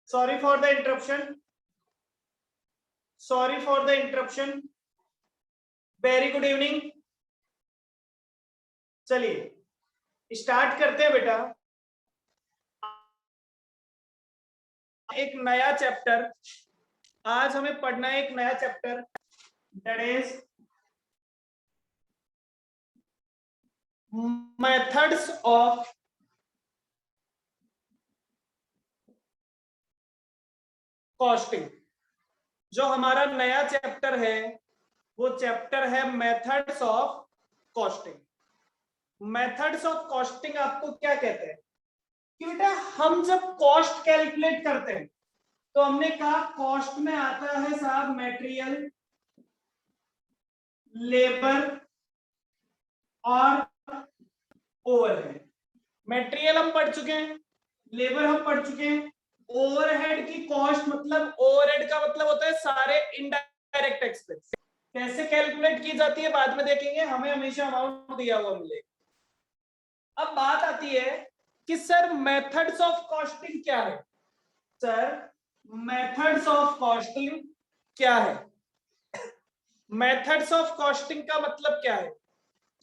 Sorry for the interruption, sorry for the interruption. Very good evening. चलिए start करते हैं बेटा। एक नया चैप्टर आज हमें पढ़ना है, एक नया chapter that is methods of costing. जो हमारा नया चैप्टर है वो चैप्टर है methods of costing. Methods of costing आपको क्या कहते हैं कि बेटा हम जब कॉस्ट कैलकुलेट करते हैं तो हमने कहा कॉस्ट में आता है साहब मटेरियल, लेबर और ओवरहेड। मटेरियल हम पढ़ चुके हैं, लेबर हम पढ़ चुके हैं, ओवरहेड की कॉस्ट मतलब ओवरहेड का मतलब होता है सारे इनडायरेक्ट एक्सपेंस। कैसे कैलकुलेट की जाती है बाद में देखेंगे, हमें हमेशा अमाउंट दिया हुआ मिलेगा। अब बात आती है कि सर मेथड्स ऑफ कॉस्टिंग क्या है। सर मेथड्स ऑफ कॉस्टिंग क्या है? मेथड्स ऑफ कॉस्टिंग का मतलब क्या है?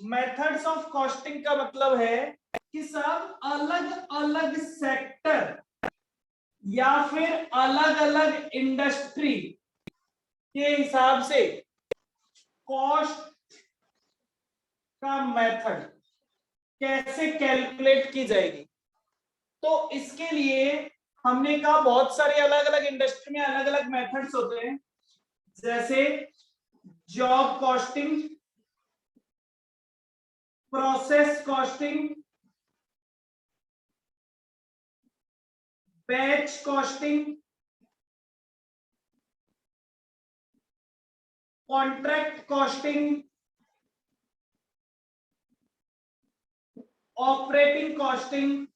मेथड्स ऑफ कॉस्टिंग का मतलब है कि सब अलग अलग सेक्टर या फिर अलग अलग इंडस्ट्री के हिसाब से कॉस्ट का मेथड कैसे कैलकुलेट की जाएगी। तो इसके लिए हमने कहा बहुत सारे अलग अलग इंडस्ट्री में अलग अलग मेथड्स होते हैं, जैसे job costing, process costing, batch costing, contract costing, operating costing,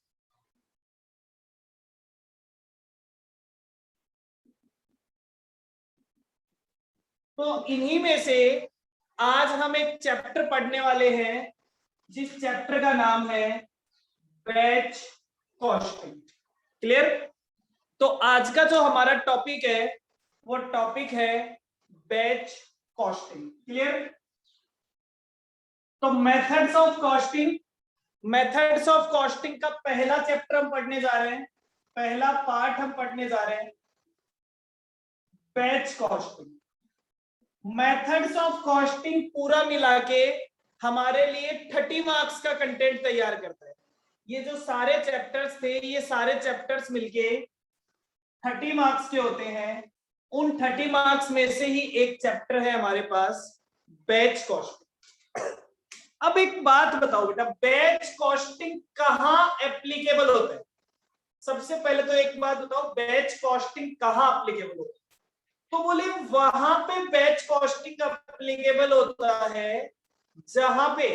तो इन्हीं में से आज हम एक चैप्टर पढ़ने वाले हैं जिस चैप्टर का नाम है बैच कॉस्टिंग। क्लियर? तो आज का जो हमारा टॉपिक है वो टॉपिक है बैच कॉस्टिंग। क्लियर? तो methods of costing, methods of costing का पहला चैप्टर हम पढ़ने जा रहे हैं, पहला पार्ट हम पढ़ने जा रहे हैं batch costing. Methods of costing पूरा मिला के हमारे लिए 30 मार्क्स का कंटेंट तैयार करता है। ये जो सारे चैप्टर्स थे, ये सारे चैप्टर्स मिलके 30 मार्क्स के होते हैं। उन 30 मार्क्स में से ही एक चैप्टर है हमारे पास बैच कॉस्टिंग। अब एक बात बताओ बेटा, बैच कॉस्टिंग कहाँ एप्लीकेबल होता है? सबसे पहले तो एक बात बताओ, बैच कॉस्टिंग कहाँ एप्लीकेबल होता है? तो बोले वहां पे बैच कॉस्टिंग एप्लीकेबल होता है जहां पे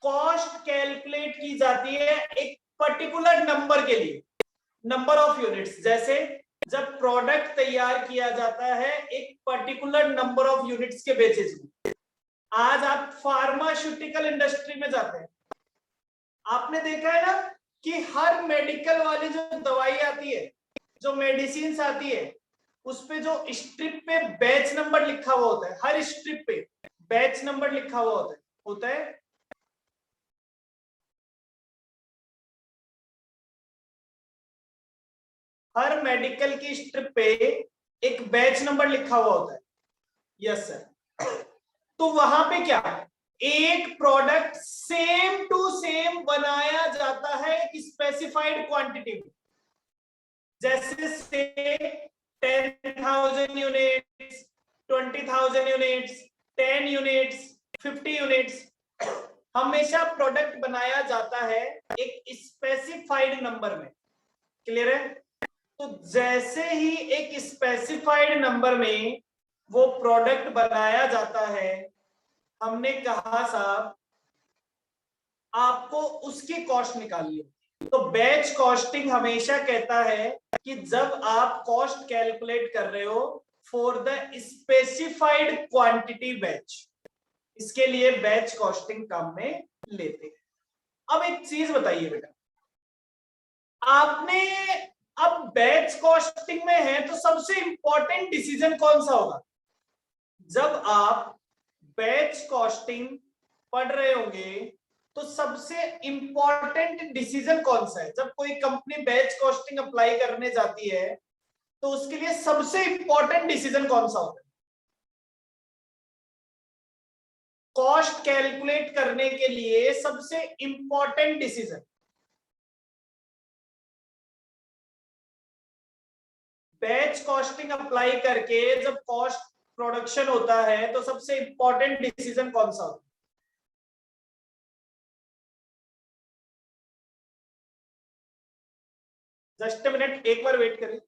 कॉस्ट कैलकुलेट की जाती है एक पर्टिकुलर नंबर के लिए, नंबर ऑफ यूनिट्स। जैसे जब प्रोडक्ट तैयार किया जाता है एक पर्टिकुलर नंबर ऑफ यूनिट्स के बेसिस में। आज आप फार्मास्यूटिकल इंडस्ट्री में जाते हैं, आपने देखा है ना कि हर मेडिकल वाली जो दवाई आती है, जो मेडिसिन आती है, उस पे जो स्ट्रिप पे बैच नंबर लिखा हुआ होता है, हर स्ट्रिप पे बैच नंबर लिखा हुआ होता है। हर मेडिकल की स्ट्रिप पे एक बैच नंबर लिखा हुआ होता है। Yes sir. तो वहां पे क्या, एक प्रोडक्ट सेम टू सेम बनाया जाता है एक स्पेसिफाइड क्वांटिटी में। जैसे से 10,000 यूनिट्स, 20,000 यूनिट्स, 10 यूनिट्स, 50 यूनिट्स, हमेशा प्रोडक्ट बनाया जाता है एक स्पेसिफाइड नंबर में। क्लियर है? तो जैसे ही एक स्पेसिफाइड नंबर में वो प्रोडक्ट बनाया जाता है, हमने कहा साहब आपको उसकी कॉस्ट निकालनी है। तो बैच कॉस्टिंग हमेशा कहता है कि जब आप कॉस्ट कैलकुलेट कर रहे हो for the specified quantity batch, इसके लिए बैच कॉस्टिंग काम में लेते हैं। अब एक चीज बताइए बेटा, आपने अब बैच कॉस्टिंग में है तो सबसे इंपॉर्टेंट डिसीजन कौन सा होगा? जब आप बैच कॉस्टिंग पढ़ रहे होंगे तो सबसे इंपॉर्टेंट डिसीजन कौन सा है? जब कोई कंपनी बैच कॉस्टिंग अप्लाई करने जाती है तो उसके लिए सबसे इंपॉर्टेंट डिसीजन कौन सा होता है? कॉस्ट कैलकुलेट करने के लिए सबसे important decision, batch costing apply करके जब कॉस्ट प्रोडक्शन होता है तो सबसे इंपॉर्टेंट डिसीजन कौन सा होता है? जस्ट मिनट, एक बार वेट करिए।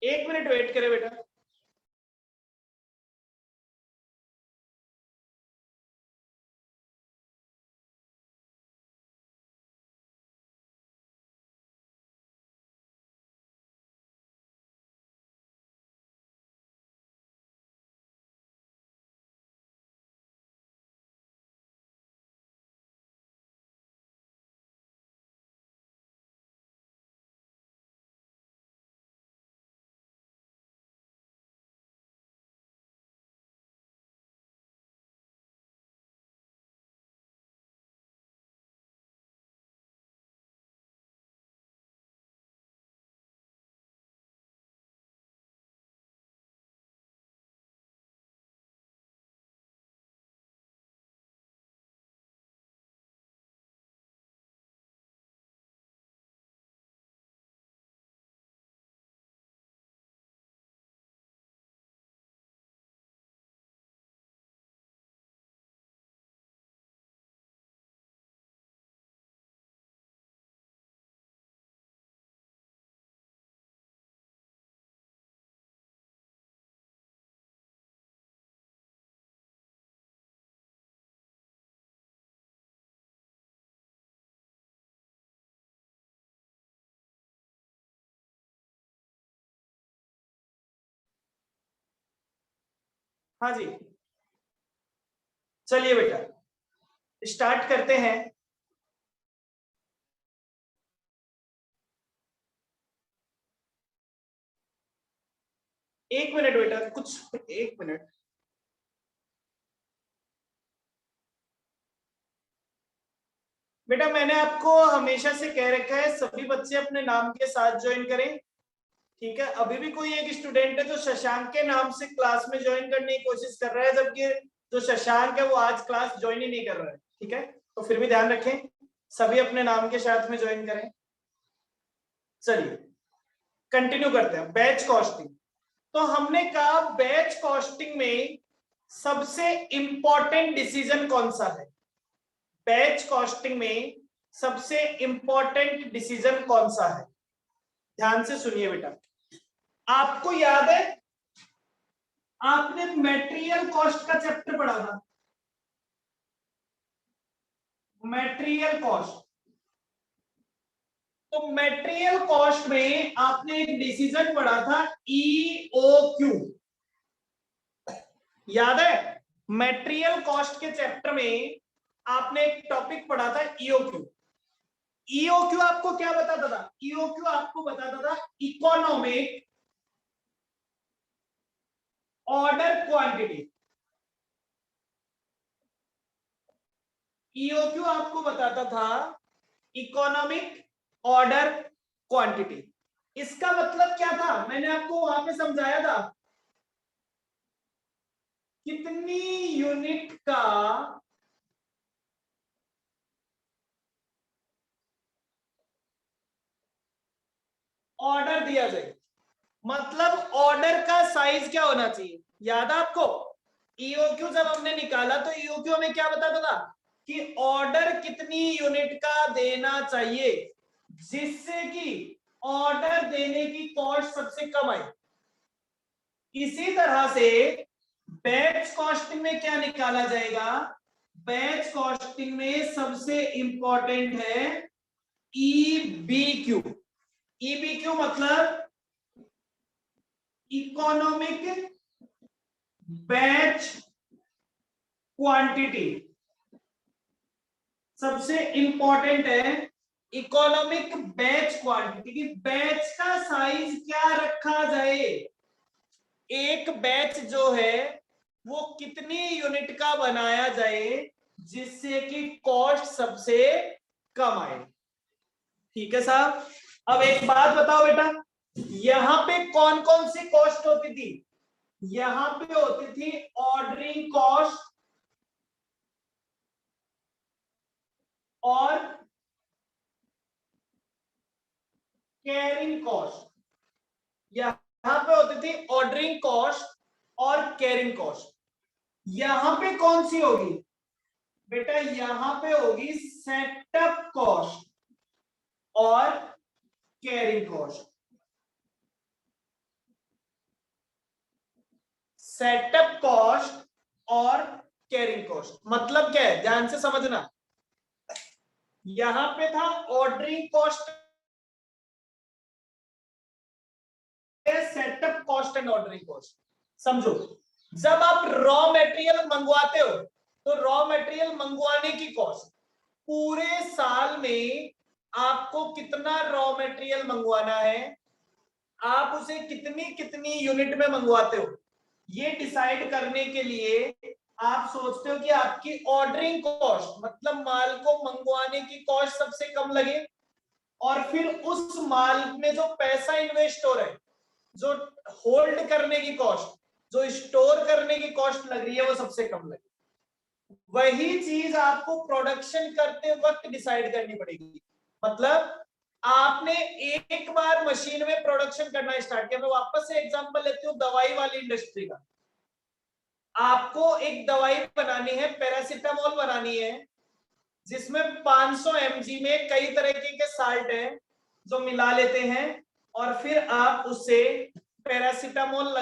एक मिनट वेट करें बेटा। हाँ जी, चलिए बेटा स्टार्ट करते हैं। एक मिनट बेटा, कुछ एक मिनट। बेटा मैंने आपको हमेशा से कह रखा है सभी बच्चे अपने नाम के साथ ज्वाइन करें, ठीक है। अभी भी कोई एक स्टूडेंट है जो शशांक के नाम से क्लास में ज्वाइन करने की कोशिश कर रहा है, जबकि जो शशांक है वो आज क्लास ज्वाइन ही नहीं कर रहा है, ठीक है। तो फिर भी ध्यान रखें, सभी अपने नाम के साथ में ज्वाइन करें। चलिए कंटिन्यू करते हैं। बैच कॉस्टिंग, तो हमने कहा बैच कॉस्टिंग में सबसे इंपॉर्टेंट डिसीजन कौन सा है? बैच कॉस्टिंग में सबसे इंपॉर्टेंट डिसीजन कौन सा है? ध्यान से सुनिए बेटा। आपको याद है आपने मटेरियल कॉस्ट का चैप्टर पढ़ा था, मटेरियल कॉस्ट। तो मटेरियल कॉस्ट में आपने एक डिसीजन पढ़ा था EOQ, याद है? मटेरियल कॉस्ट के चैप्टर में आपने एक टॉपिक पढ़ा था EOQ। EOQ आपको क्या बताता था? EOQ आपको बताता था इकोनॉमिक ऑर्डर क्वांटिटी। EOQ आपको बताता था इकोनॉमिक ऑर्डर क्वांटिटी। इसका मतलब क्या था? मैंने आपको वहां पे समझाया था कितनी यूनिट का ऑर्डर दिया जाए, मतलब ऑर्डर का साइज क्या होना चाहिए। याद है आपको? ईओक्यू जब हमने निकाला तो ईओक्यू हमें क्या बताता था कि ऑर्डर कितनी यूनिट का देना चाहिए जिससे कि ऑर्डर देने की कॉस्ट सबसे कम आए। इसी तरह से बैच कॉस्टिंग में क्या निकाला जाएगा? बैच कॉस्टिंग में सबसे इंपॉर्टेंट है EBQ। EBQ मतलब इकोनॉमिक बैच क्वांटिटी। सबसे इंपॉर्टेंट है इकोनॉमिक बैच क्वांटिटी, की बैच का साइज क्या रखा जाए, एक बैच जो है वो कितनी यूनिट का बनाया जाए जिससे कि कॉस्ट सबसे कम आए। ठीक है साहब। अब एक बात बताओ बेटा, यहां पे कौन कौन सी कॉस्ट होती थी? यहां पे होती थी ऑर्डरिंग कॉस्ट और कैरिंग कॉस्ट। यहां पे होती थी ऑर्डरिंग कॉस्ट और कैरिंग कॉस्ट। यहां पे कौन सी होगी बेटा? यहां पे होगी सेटअप कॉस्ट और कैरिंग कॉस्ट। सेटअप कॉस्ट और कैरिंग कॉस्ट मतलब क्या है, ध्यान से समझना। यहां पे था ordering cost, setup cost and ordering cost. समझो, जब आप रॉ मटेरियल मंगवाते हो तो रॉ मटेरियल मंगवाने की कॉस्ट, पूरे साल में आपको कितना रॉ मटेरियल मंगवाना है, आप उसे कितनी कितनी यूनिट में मंगवाते हो, ये डिसाइड करने के लिए आप सोचते हो कि आपकी ऑर्डरिंग कॉस्ट मतलब माल को मंगवाने की कॉस्ट सबसे कम लगे, और फिर उस माल में जो पैसा इन्वेस्ट हो रहा है, जो होल्ड करने की कॉस्ट, जो स्टोर करने की कॉस्ट लग रही है, वो सबसे कम लगे। वही चीज आपको प्रोडक्शन करते वक्त डिसाइड करनी पड़ेगी। मतलब आपने एक बार मशीन में प्रोडक्शन करना स्टार्ट किया, मैं वापस से एग्जांपल लेती हूँ दवाई वाली इंडस्ट्री का। आपको एक दवाई बनानी है, पैरासिटामोल बनानी है, जिसमें 500 mg में कई तरह के साल्ट है जो मिला लेते हैं, और फिर आप उससे पैरासिटामोल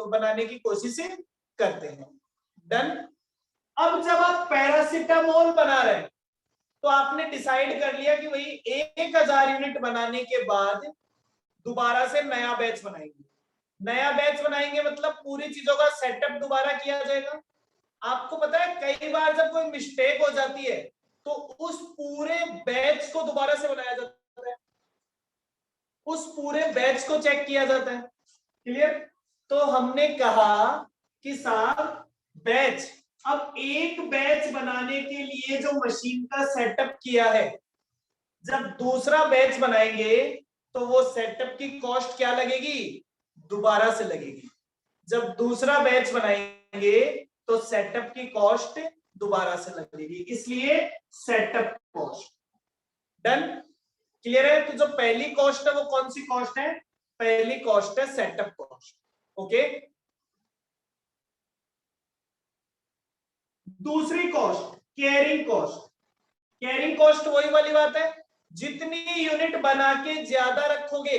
बनाने की कोशिश करते हैं। डन। अब जब आप पैरासिटामोल बना रहे हैं तो आपने डिसाइड कर लिया कि भाई 1000 यूनिट बनाने के बाद दोबारा से नया बैच बनाएंगे। नया बैच बनाएंगे मतलब पूरी चीजों का सेटअप दोबारा किया जाएगा। आपको पता है कई बार जब कोई मिस्टेक हो जाती है तो उस पूरे बैच को दोबारा से बनाया जाता है, उस पूरे बैच को चेक किया जाता है। क्लियर? तो हमने कहा कि साहब बैच, अब एक बैच बनाने के लिए जो मशीन का सेटअप किया है, जब दूसरा बैच बनाएंगे तो वो सेटअप की कॉस्ट क्या लगेगी, दोबारा से लगेगी। जब दूसरा बैच बनाएंगे तो सेटअप की कॉस्ट दोबारा से लगेगी, इसलिए सेटअप कॉस्ट। डन? क्लियर है? तो जो पहली कॉस्ट है वो कौन सी कॉस्ट है, पहली कॉस्ट है सेटअप कॉस्ट। ओके, दूसरी cost carrying cost. Carrying cost वही वाली बात है, जितनी यूनिट बना के ज्यादा रखोगे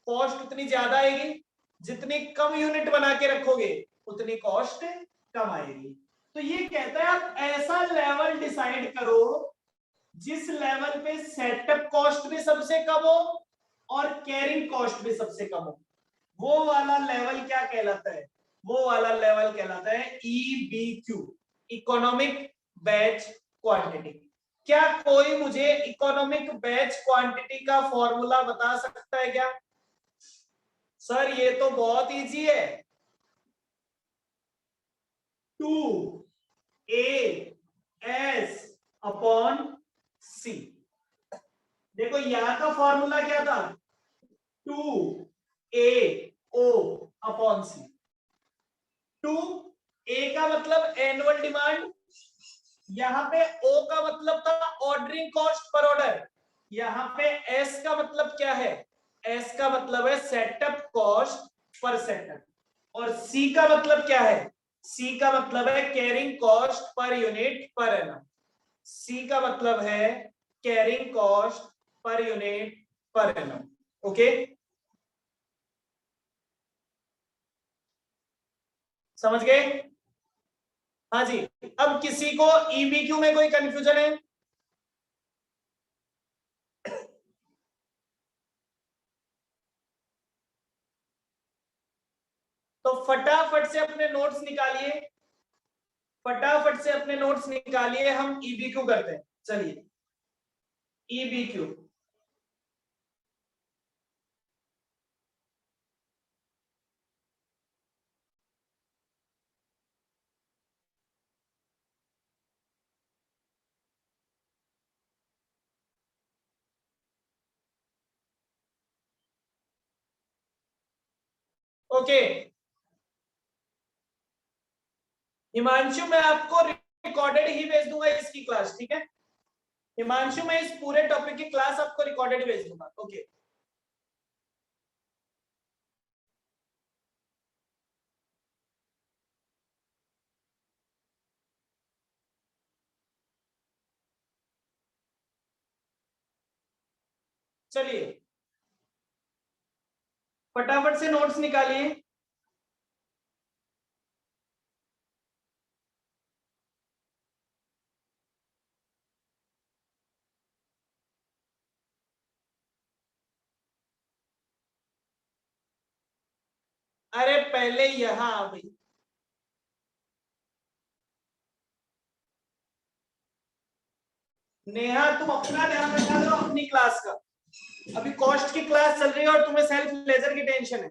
कॉस्ट उतनी ज्यादा आएगी, जितनी कम यूनिट बना के रखोगे उतनी कॉस्ट कम आएगी। तो ये कहता है आप ऐसा लेवल डिसाइड करो जिस लेवल पे सेटअप कॉस्ट भी सबसे कम हो और कैरिंग कॉस्ट भी सबसे कम हो। वो वाला लेवल क्या कहलाता है, वो वाला लेवल कहलाता है EBQ, इकोनॉमिक बैच क्वांटिटी। क्या कोई मुझे इकोनॉमिक बैच क्वांटिटी का फॉर्मूला बता सकता है क्या? सर ये तो बहुत इजी है, 2AS/C। देखो यहाँ का फॉर्मूला क्या था, 2AO/C। 2A का मतलब एनुअल डिमांड, यहाँ पे O का मतलब था ऑर्डरिंग कॉस्ट पर ऑर्डर, यहाँ पे S का मतलब क्या है, S का मतलब है सेटअप कॉस्ट पर सेटअप, और C का मतलब क्या है, C का मतलब है carrying cost per unit per annum. C का मतलब है carrying cost per unit per annum. Okay, समझ गए? हाँ जी। अब किसी को EBQ में कोई कंफ्यूजन है? तो फटाफट से अपने नोट्स निकालिए, फटाफट से अपने नोट्स निकालिए, हम EBQ करते हैं। चलिए EBQ, ओके। हिमांशु मैं आपको रिकॉर्डेड ही भेज दूंगा इसकी क्लास, ठीक है? हिमांशु मैं इस पूरे टॉपिक की क्लास आपको रिकॉर्डेड भेज दूंगा। ओके, चलिए फटाफट से नोट्स निकालिए। अरे पहले यहां आ गई नेहा, तुम अपना ध्यान रखा करो, अपनी क्लास का। अभी कॉस्ट की क्लास चल रही है और तुम्हें सेल्फ लेजर की टेंशन है।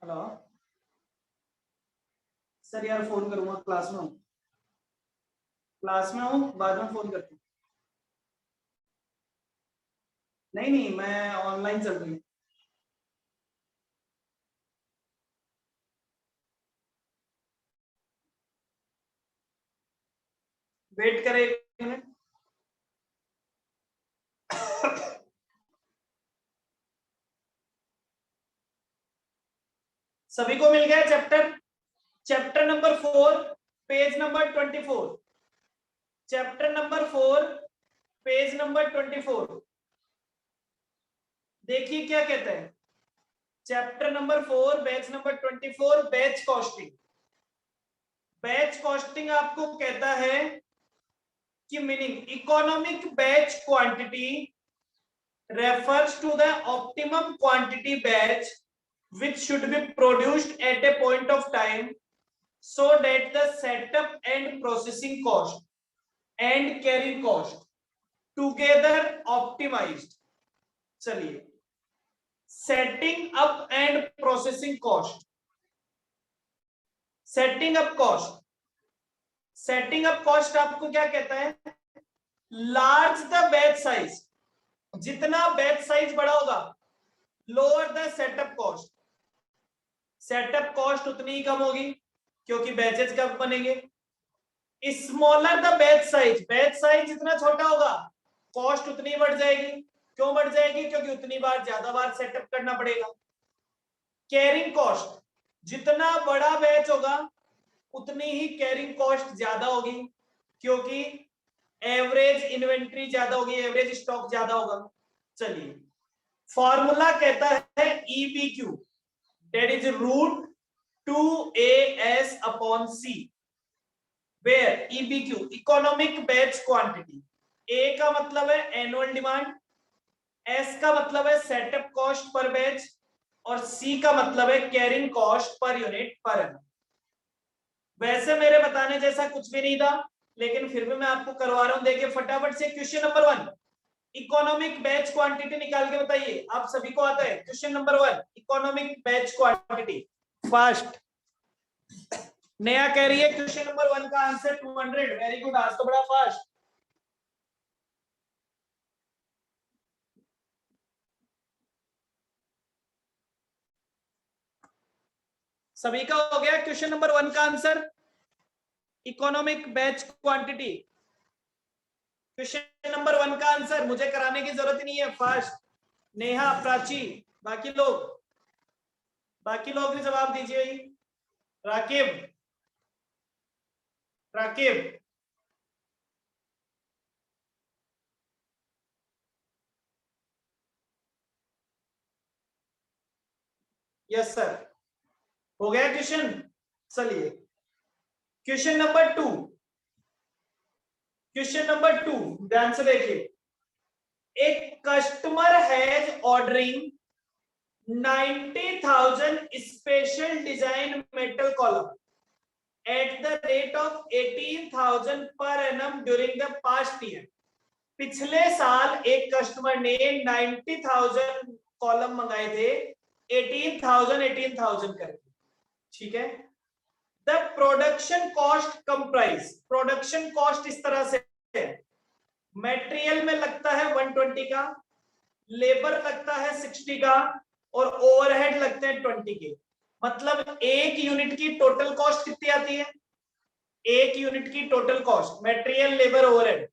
हेलो सर, यार फोन करूंगा, क्लास में हूँ, क्लास में हूँ, बाद में फोन करती हूँ। नहीं नहीं, मैं ऑनलाइन चल रही हूँ। वेट करें 1 मिनट। सभी को मिल गया chapter, chapter number 4, page number 24। Chapter number 4, page number 24। देखिए क्या कहता है, chapter number 4 batch number 24, batch costing. Batch costing आपको कहता है की meaning economic batch quantity refers to the optimum quantity batch which should be produced at a point of time so that the setup and processing cost and carrying cost together optimized. चलिए, setting up and processing cost. Setting up cost, setting up cost आपको क्या कहता है? Large the batch size, जितना batch size बड़ा होगा lower the setup cost, setup cost उतनी ही कम होगी क्योंकि बैचेस कम बनेंगे. स्मॉलर द बैच साइज जितना छोटा होगा कॉस्ट उतनी बढ़ जाएगी. क्यों बढ़ जाएगी? क्योंकि उतनी बार ज्यादा बार सेटअप करना पड़ेगा. कैरिंग कॉस्ट, जितना बड़ा बैच होगा उतनी ही कैरिंग कॉस्ट ज्यादा होगी क्योंकि एवरेज इन्वेंट्री ज्यादा होगी, एवरेज स्टॉक ज्यादा होगा. चलिए, फॉर्मूला कहता है EBQ, that is root 2AS upon C, where EBQ economic batch quantity. A का मतलब है एनुअल डिमांड, S का मतलब है सेटअप कॉस्ट पर बैच और C का मतलब है carrying cost per unit per annum. वैसे मेरे बताने जैसा कुछ भी नहीं था, लेकिन फिर भी मैं आपको करवा रहा हूं. देखिए फटाफट से question number 1, economic batch quantity निकाल के बताइए. आप सभी को आता है? Question number 1, economic batch quantity. Fast, नया कह रही है क्वेश्चन नंबर 1 का आंसर 200. वेरी गुड, आज तो बड़ा फास्ट. सभी का हो गया क्वेश्चन नंबर 1 का answer, economic batch quantity. Question number 1 का आंसर मुझे कराने की जरूरत नहीं है. फास्ट, नेहा, प्राची, बाकी लोग भी जवाब दीजिए. राकिब, राकिब, यस सर, हो गया क्वेश्चन. चलिए क्वेश्चन नंबर 2, क्वेश्चन नंबर 2 ध्यान से देखिए. एक customer has ordering 90,000 special design metal column at the rate of 18,000 per annum during the past year. पिछले साल एक कस्टमर ने 90,000 कॉलम मंगाए थे 18,000 करके. ठीक है. The production cost comprise, production cost इस तरह से है. मटेरियल में लगता है 120 का, लेबर लगता है 60 का और ओवरहेड लगते हैं 20 के. मतलब एक यूनिट की टोटल कॉस्ट कितनी आती है? एक यूनिट की total cost, material, labour, overhead,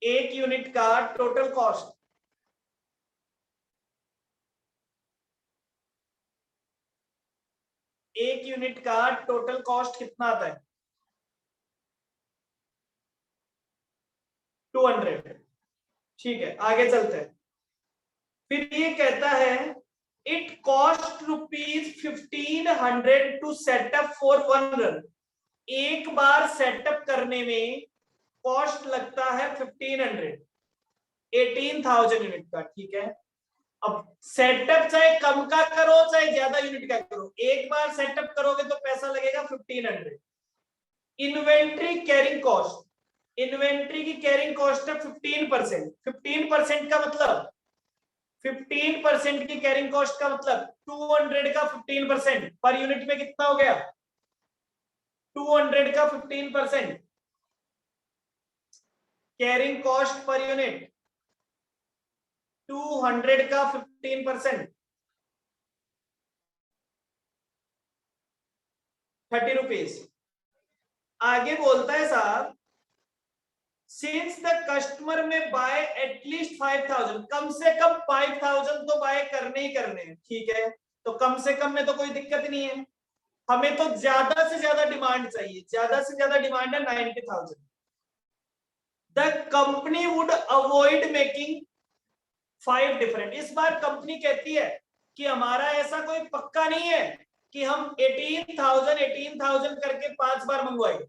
एक यूनिट का टोटल कॉस्ट एक यूनिट का टोटल कॉस्ट कितना आता है? 200. ठीक है, आगे चलते हैं. फिर ये कहता है it cost ₹1500 to set up for 1 run. एक बार सेटअप करने में कॉस्ट लगता है 1500, 18,000 यूनिट का. ठीक है. अब सेटअप चाहे कम का करो चाहे ज्यादा यूनिट का करो, एक बार सेटअप करोगे तो पैसा लगेगा 1500. इन्वेंट्री कैरिंग कॉस्ट, इन्वेंट्री की कैरिंग कॉस्ट है 15%. 15% का मतलब 15% की कैरिंग कॉस्ट का मतलब 200 का 15% पर यूनिट में कितना हो गया? 200 का 15% कैरिंग कॉस्ट पर यूनिट 200 का 15% 30 रुपीज. आगे बोलता है साहब सिंस द कस्टमर में बाय एटलीस्ट 5,000, कम से कम 5,000 तो बाय करने ही करने हैं. ठीक है, तो कम से कम में तो कोई दिक्कत नहीं है. हमें तो ज्यादा से ज्यादा डिमांड चाहिए, ज्यादा से ज्यादा डिमांड है 90,000. The company would avoid making 5 different. इस बार कंपनी कहती है कि हमारा ऐसा कोई पक्का नहीं है कि हम 18,000 करके 5 बार मंगवाएंगे.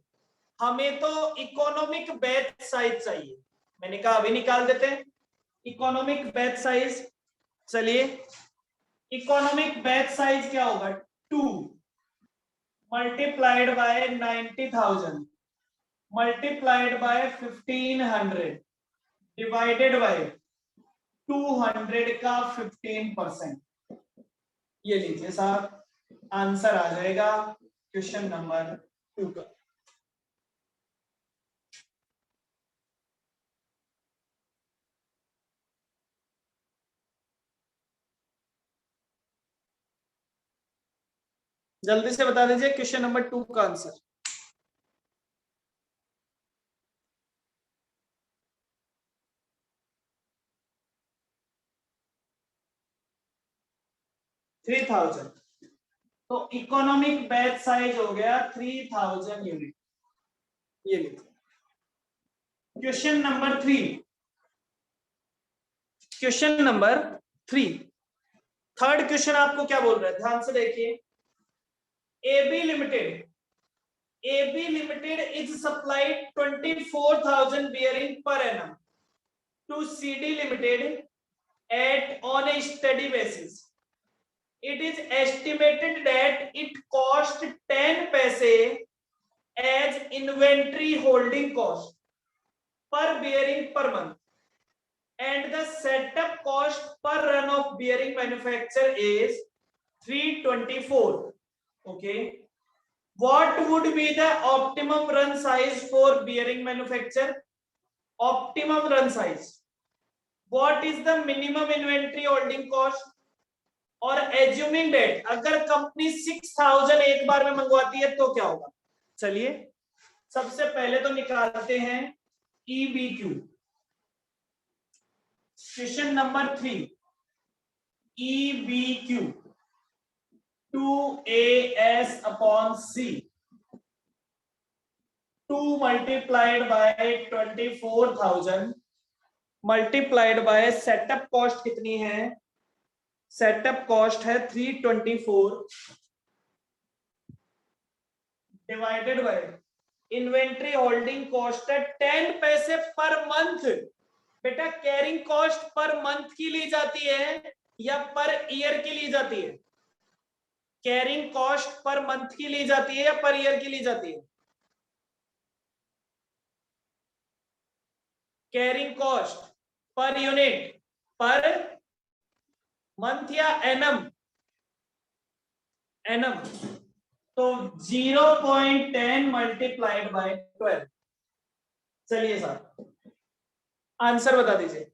हमें तो इकोनॉमिक बैच साइज चाहिए, मैंने कहा अभी निकाल देते हैं इकोनॉमिक बैच साइज। चलिए इकोनॉमिक बैच साइज क्या होगा, 2 multiplied by 90,000 multiplied by 1500 divided by 200 का 15%। ये लीजिए साहब, आंसर आ जाएगा क्वेश्चन नंबर 2 का। जल्दी से बता दीजिए क्वेश्चन नंबर 2 का आंसर। 3000। तो इकोनॉमिक बैच साइज हो गया 3000 यूनिट। ये लिखो question number 3। Question number 3, third question आपको क्या बोल रहा है, ध्यान से देखिए। AB limited, AB Limited is supplied 24,000 bearing per annum to CD Limited at on a steady basis. It is estimated that it cost 10 paise as inventory holding cost per bearing per month, and the setup cost per run of bearing manufacture is 324. Okay. What would be the optimum run size for bearing manufacture? Optimum run size. What is the minimum inventory holding cost? और assuming that अगर company 6000 एक बार में मंगवाती है तो क्या होगा। चलिए सबसे पहले तो निकालते हैं EBQ। Question number 3, EBQ 2AS upon C 2 multiplied by 24,000 multiplied by setup cost कितनी है, सेटअप कॉस्ट है 324 divided by inventory holding cost है 10 पैसे पर मंथ। बेटा कैरिंग कॉस्ट पर मंथ की ली जाती है या पर ईयर की ली जाती है, कैरिंग कॉस्ट पर मंथ की ली जाती है या पर ईयर की ली जाती है। Carrying cost per unit per month या एनम, एनम। तो 0.10 मल्टीप्लाइड बाय 12। चलिए साहब आंसर बता दीजिए,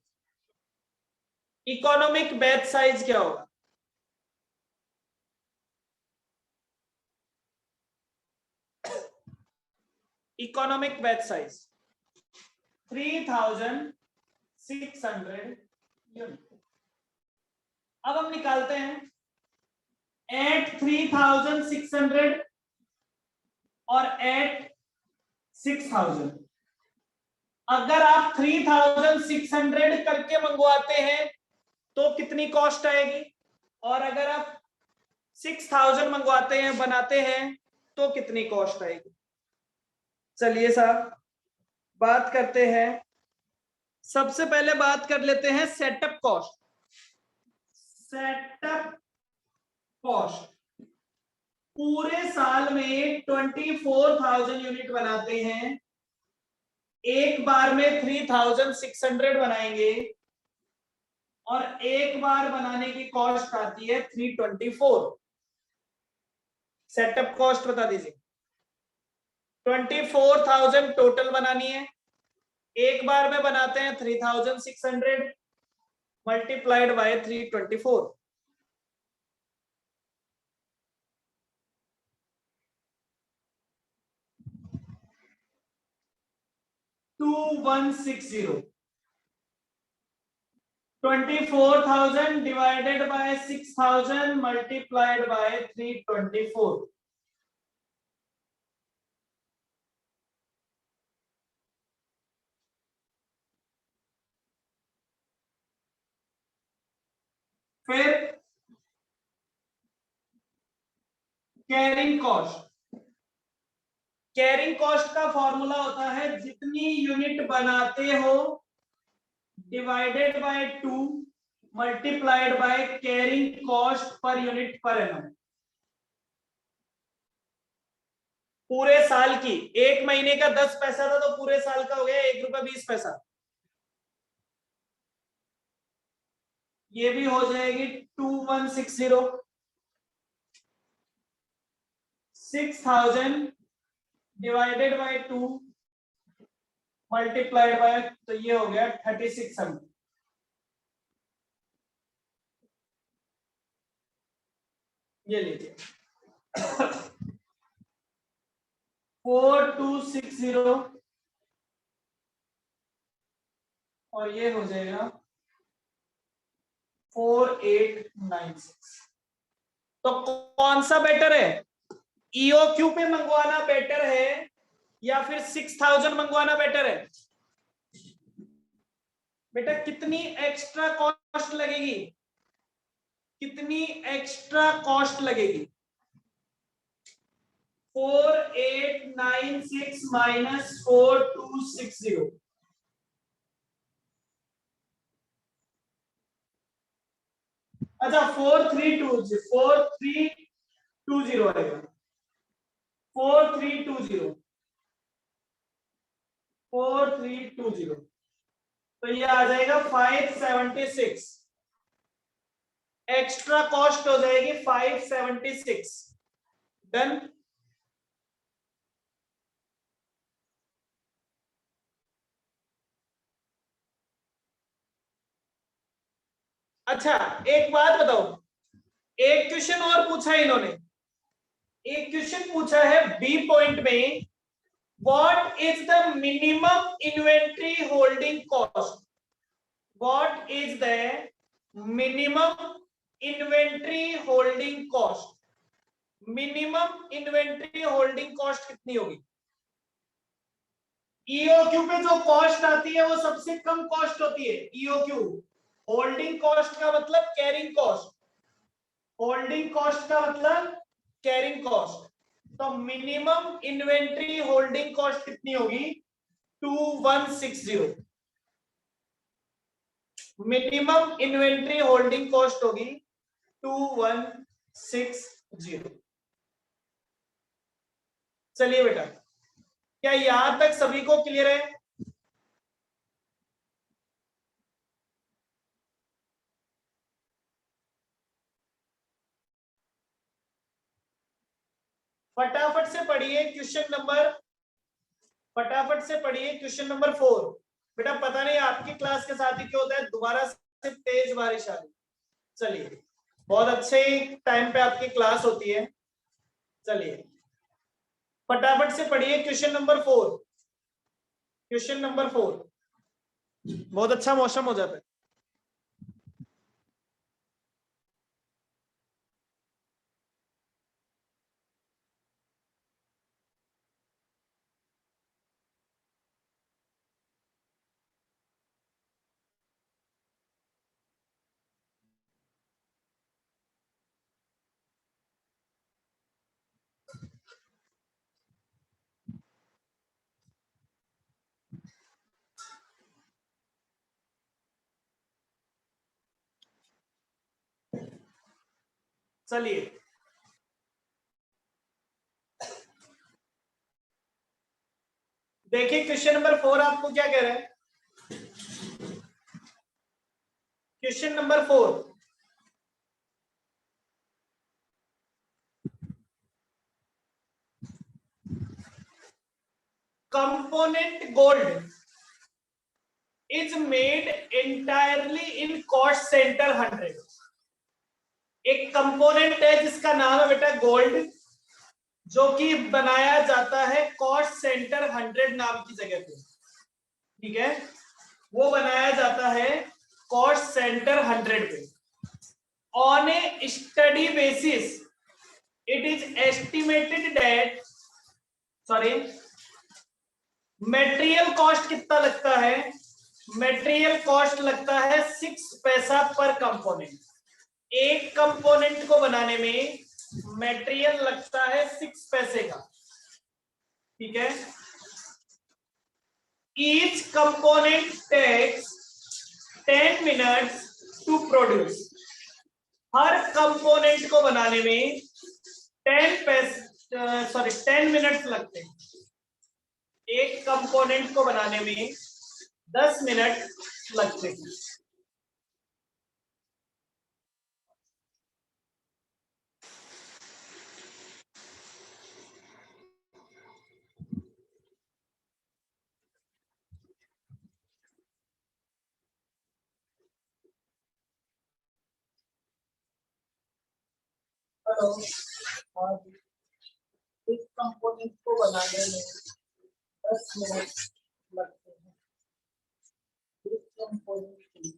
इकोनॉमिक बैच साइज क्या होगा। Economic batch size 3600 unit. अब हम निकालते हैं एट 3600 और एट 6000। अगर आप 3600 करके मंगवाते हैं तो कितनी कॉस्ट आएगी, और अगर आप 6000 मंगवाते हैं बनाते हैं तो कितनी कॉस्ट आएगी। चलिए साहब बात करते हैं, सबसे पहले बात कर लेते हैं सेटअप कॉस्ट। सेटअप कॉस्ट पूरे साल में 24,000 यूनिट बनाते हैं, एक बार में 3600 बनाएंगे और एक बार बनाने की कॉस्ट आती है 324। सेटअप कॉस्ट बता दीजिए। 24,000 टोटल बनानी है, एक बार में बनाते हैं 3600 multiplied by 324। 2160। 24,000 divided by 6,000 multiplied by 324। फिर कैरिंग कॉस्ट, कैरिंग कॉस्ट का फॉर्मूला होता है जितनी यूनिट बनाते हो divided by 2 multiplied by carrying cost per unit per annum. पूरे साल की, एक महीने का 10 पैसा था तो पूरे साल का हो गया 1 रुपया 20 पैसा। ये भी हो जाएगी 2160, 6000 डिवाइडेड बाय 2 मल्टीप्लाइड बाय, तो ये हो गया 3600। ये लीजिए 4260 और ये हो जाएगा 4896। तो कौन सा बेटर है, ईओक्यू पे मंगवाना बेटर है या फिर 6000 मंगवाना बेटर है? बेटा कितनी एक्स्ट्रा कॉस्ट लगेगी, कितनी एक्स्ट्रा कॉस्ट लगेगी? 4896 माइनस 4260, अच्छा 4320 आएगा, 4320 तो ये आ जाएगा 576। एक्स्ट्रा कॉस्ट हो जाएगी 576। डन। अच्छा एक बात बताओ, एक क्वेश्चन और पूछा है इन्होंने, एक क्वेश्चन पूछा है बी पॉइंट में, what is the minimum inventory holding cost, what is the minimum inventory holding cost, minimum inventory holding cost कितनी होगी? ईओक्यू पे जो कॉस्ट आती है वो सबसे कम कॉस्ट होती है ईओक्यू। होल्डिंग कॉस्ट का मतलब कैरिंग कॉस्ट, होल्डिंग कॉस्ट का मतलब कैरिंग कॉस्ट। तो मिनिमम इन्वेंट्री होल्डिंग कॉस्ट कितनी होगी? 2160। मिनिमम इन्वेंट्री होल्डिंग कॉस्ट होगी 2160। चलिए बेटा, क्या यहां तक सभी को क्लियर है? फटाफट से पढ़िए क्वेश्चन नंबर, फटाफट से पढ़िए क्वेश्चन नंबर 4। बेटा पता नहीं आपकी क्लास के साथ ही क्यों होता है, दोबारा से तेज बारिश आ रही। चलिए बहुत अच्छे टाइम पे आपकी क्लास होती है। चलिए फटाफट से पढ़िए क्वेश्चन नंबर 4, क्वेश्चन नंबर 4। बहुत अच्छा मौसम हो जाता है। चलिए देखिए क्वेश्चन नंबर 4 आपको क्या कह रहा है। Question number 4, component gold is made entirely in cost centre 100। एक कंपोनेंट है जिसका नाम है बेटा गोल्ड, जो कि बनाया जाता है कॉस्ट सेंटर 100 नाम की जगह पे। ठीक है, वो बनाया जाता है कॉस्ट सेंटर 100 पे। On A study basis it is estimated that, sorry, material cost कितना लगता है? मटेरियल कॉस्ट लगता है 6 पैसा पर कंपोनेंट। एक कंपोनेंट को बनाने में मटेरियल लगता है 6 पैसे का। ठीक है। Each component takes 10 minutes to produce. हर कंपोनेंट को बनाने में 10 मिनट्स लगते हैं। एक कंपोनेंट को बनाने में 10 मिनट लगते हैं। हेलो, इस कंपोनेंट को बनाने में 10 मिनट लगते हैं। इस कंपोनेंट को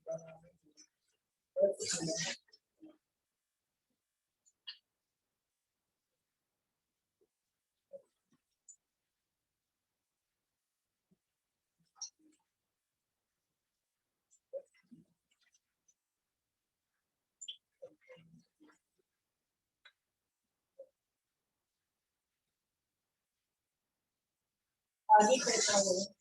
बनाने में 10 मिनट। आगे कैसा हो